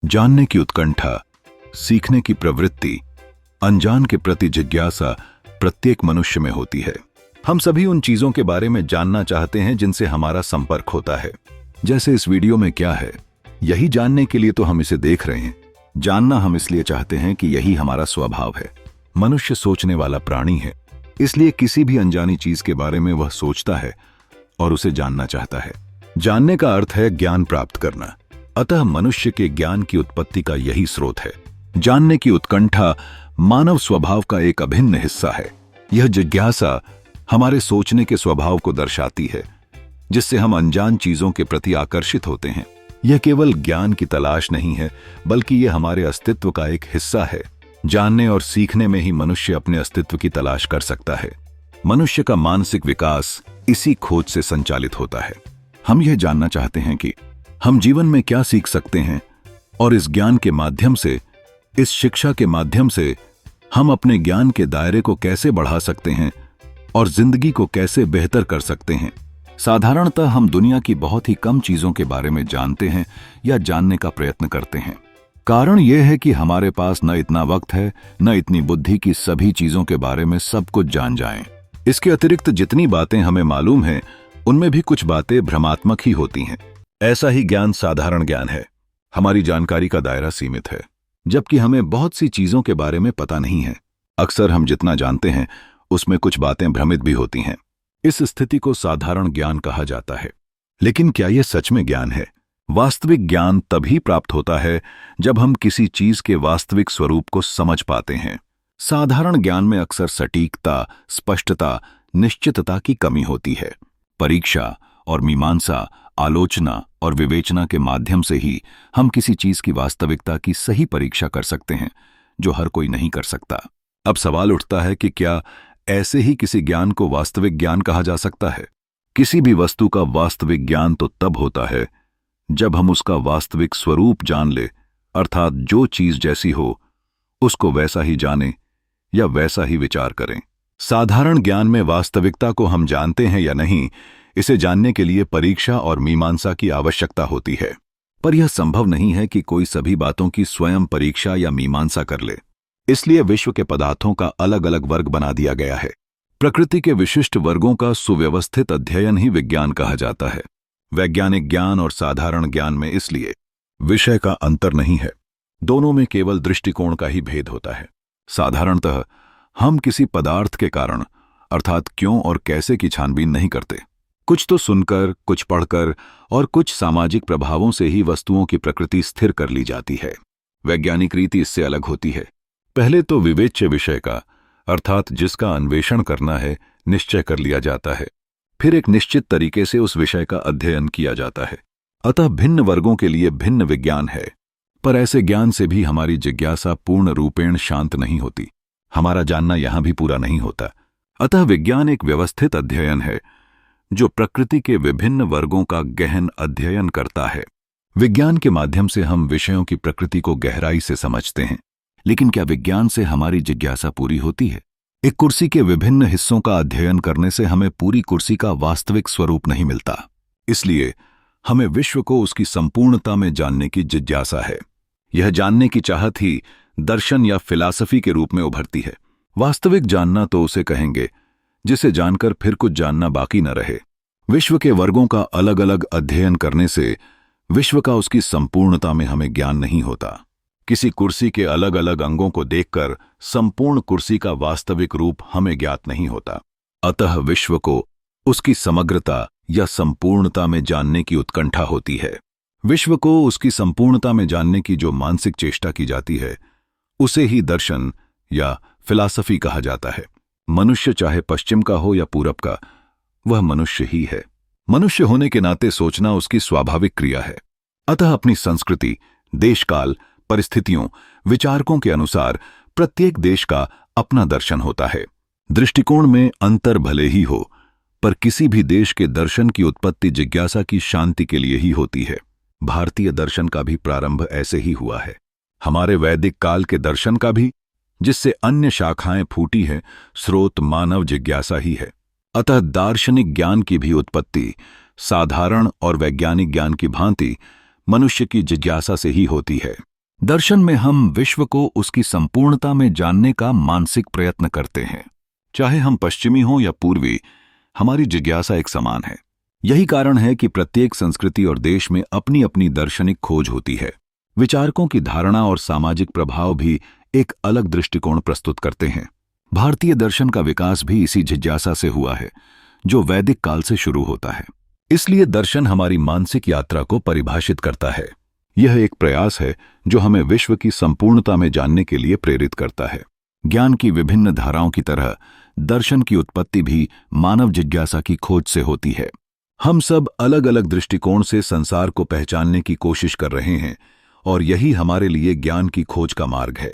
जानने की उत्कंठा, सीखने की प्रवृत्ति, अनजान के प्रति जिज्ञासा प्रत्येक मनुष्य में होती है। हम सभी उन चीजों के बारे में जानना चाहते हैं जिनसे हमारा संपर्क होता है। जैसे इस वीडियो में क्या है, यही जानने के लिए तो हम इसे देख रहे हैं। जानना हम इसलिए चाहते हैं कि यही हमारा स्वभाव है। मनुष्य सोचने वाला प्राणी है, इसलिए किसी भी अनजानी चीज के बारे में वह सोचता है और उसे जानना चाहता है। जानने का अर्थ है ज्ञान प्राप्त करना, अतः मनुष्य के ज्ञान की उत्पत्ति का यही स्रोत है। जानने की उत्कंठा मानव स्वभाव का एक अभिन्न हिस्सा है। यह जिज्ञासा हमारे सोचने के स्वभाव को दर्शाती है, जिससे हम अनजान चीजों के प्रति आकर्षित होते हैं। यह केवल ज्ञान की तलाश नहीं है, बल्कि यह हमारे अस्तित्व का एक हिस्सा है। जानने और सीखने में ही मनुष्य अपने अस्तित्व की तलाश कर सकता है। मनुष्य का मानसिक विकास इसी खोज से संचालित होता है। हम यह जानना चाहते हैं कि हम जीवन में क्या सीख सकते हैं और इस ज्ञान के माध्यम से, इस शिक्षा के माध्यम से हम अपने ज्ञान के दायरे को कैसे बढ़ा सकते हैं और जिंदगी को कैसे बेहतर कर सकते हैं। साधारणतः हम दुनिया की बहुत ही कम चीजों के बारे में जानते हैं या जानने का प्रयत्न करते हैं। कारण यह है कि हमारे पास न इतना वक्त है, न इतनी बुद्धि की सभी चीजों के बारे में सब कुछ जान जाएं। इसके अतिरिक्त जितनी बातें हमें मालूम हैं, उनमें भी कुछ बातें भ्रमात्मक ही होती हैं। ऐसा ही ज्ञान साधारण ज्ञान है। हमारी जानकारी का दायरा सीमित है, जबकि हमें बहुत सी चीजों के बारे में पता नहीं है। अक्सर हम जितना जानते हैं उसमें कुछ बातें भ्रमित भी होती हैं। इस स्थिति को साधारण ज्ञान कहा जाता है। लेकिन क्या यह सच में ज्ञान है? वास्तविक ज्ञान तभी प्राप्त होता है जब हम किसी चीज के वास्तविक स्वरूप को समझ पाते हैं। साधारण ज्ञान में अक्सर सटीकता, स्पष्टता, निश्चितता की कमी होती है। परीक्षा और मीमांसा, आलोचना और विवेचना के माध्यम से ही हम किसी चीज की वास्तविकता की सही परीक्षा कर सकते हैं, जो हर कोई नहीं कर सकता। अब सवाल उठता है कि क्या ऐसे ही किसी ज्ञान को वास्तविक ज्ञान कहा जा सकता है? किसी भी वस्तु का वास्तविक ज्ञान तो तब होता है जब हम उसका वास्तविक स्वरूप जान ले, अर्थात जो चीज जैसी हो उसको वैसा ही जाने या वैसा ही विचार करें। साधारण ज्ञान में वास्तविकता को हम जानते हैं या नहीं, इसे जानने के लिए परीक्षा और मीमांसा की आवश्यकता होती है। पर यह संभव नहीं है कि कोई सभी बातों की स्वयं परीक्षा या मीमांसा कर ले। इसलिए विश्व के पदार्थों का अलग अलग वर्ग बना दिया गया है। प्रकृति के विशिष्ट वर्गों का सुव्यवस्थित अध्ययन ही विज्ञान कहा जाता है। वैज्ञानिक ज्ञान और साधारण ज्ञान में इसलिए विषय का अंतर नहीं है, दोनों में केवल दृष्टिकोण का ही भेद होता है। साधारणतः हम किसी पदार्थ के कारण, अर्थात क्यों और कैसे की छानबीन नहीं करते। कुछ तो सुनकर, कुछ पढ़कर और कुछ सामाजिक प्रभावों से ही वस्तुओं की प्रकृति स्थिर कर ली जाती है। वैज्ञानिक रीति इससे अलग होती है। पहले तो विवेच्य विषय का, अर्थात जिसका अन्वेषण करना है, निश्चय कर लिया जाता है। फिर एक निश्चित तरीके से उस विषय का अध्ययन किया जाता है। अतः भिन्न वर्गों के लिए भिन्न विज्ञान है। पर ऐसे ज्ञान से भी हमारी जिज्ञासा पूर्ण रूपेण शांत नहीं होती। हमारा जानना यहां भी पूरा नहीं होता। अतः विज्ञान एक व्यवस्थित अध्ययन है जो प्रकृति के विभिन्न वर्गों का गहन अध्ययन करता है। विज्ञान के माध्यम से हम विषयों की प्रकृति को गहराई से समझते हैं। लेकिन क्या विज्ञान से हमारी जिज्ञासा पूरी होती है? एक कुर्सी के विभिन्न हिस्सों का अध्ययन करने से हमें पूरी कुर्सी का वास्तविक स्वरूप नहीं मिलता। इसलिए हमें विश्व को उसकी संपूर्णता में जानने की जिज्ञासा है। यह जानने की चाहत ही दर्शन या फिलॉसफी के रूप में उभरती है। वास्तविक जानना तो उसे कहेंगे जिसे जानकर फिर कुछ जानना बाकी न रहे। विश्व के वर्गों का अलग अलग अध्ययन करने से विश्व का उसकी संपूर्णता में हमें ज्ञान नहीं होता। किसी कुर्सी के अलग अलग अंगों को देखकर संपूर्ण कुर्सी का वास्तविक रूप हमें ज्ञात नहीं होता। अतः विश्व को उसकी समग्रता या संपूर्णता में जानने की उत्कंठा होती है। विश्व को उसकी संपूर्णता में जानने की जो मानसिक चेष्टा की जाती है, उसे ही दर्शन या फिलॉसफी कहा जाता है। मनुष्य चाहे पश्चिम का हो या पूरब का, वह मनुष्य ही है। मनुष्य होने के नाते सोचना उसकी स्वाभाविक क्रिया है। अतः अपनी संस्कृति, देशकाल, परिस्थितियों, विचारकों के अनुसार प्रत्येक देश का अपना दर्शन होता है। दृष्टिकोण में अंतर भले ही हो, पर किसी भी देश के दर्शन की उत्पत्ति जिज्ञासा की शांति के लिए ही होती है। भारतीय दर्शन का भी प्रारंभ ऐसे ही हुआ है। हमारे वैदिक काल के दर्शन का भी, जिससे अन्य शाखाएं फूटी हैं, स्रोत मानव जिज्ञासा ही है। अतः दार्शनिक ज्ञान की भी उत्पत्ति साधारण और वैज्ञानिक ज्ञान की भांति मनुष्य की जिज्ञासा से ही होती है। दर्शन में हम विश्व को उसकी संपूर्णता में जानने का मानसिक प्रयत्न करते हैं। चाहे हम पश्चिमी हों या पूर्वी, हमारी जिज्ञासा एक समान है। यही कारण है कि प्रत्येक संस्कृति और देश में अपनी अपनी दार्शनिक खोज होती है। विचारकों की धारणा और सामाजिक प्रभाव भी एक अलग दृष्टिकोण प्रस्तुत करते हैं। भारतीय दर्शन का विकास भी इसी जिज्ञासा से हुआ है, जो वैदिक काल से शुरू होता है। इसलिए दर्शन हमारी मानसिक यात्रा को परिभाषित करता है। यह एक प्रयास है जो हमें विश्व की संपूर्णता में जानने के लिए प्रेरित करता है। ज्ञान की विभिन्न धाराओं की तरह दर्शन की उत्पत्ति भी मानव जिज्ञासा की खोज से होती है। हम सब अलग अलग दृष्टिकोण से संसार को पहचानने की कोशिश कर रहे हैं और यही हमारे लिए ज्ञान की खोज का मार्ग है।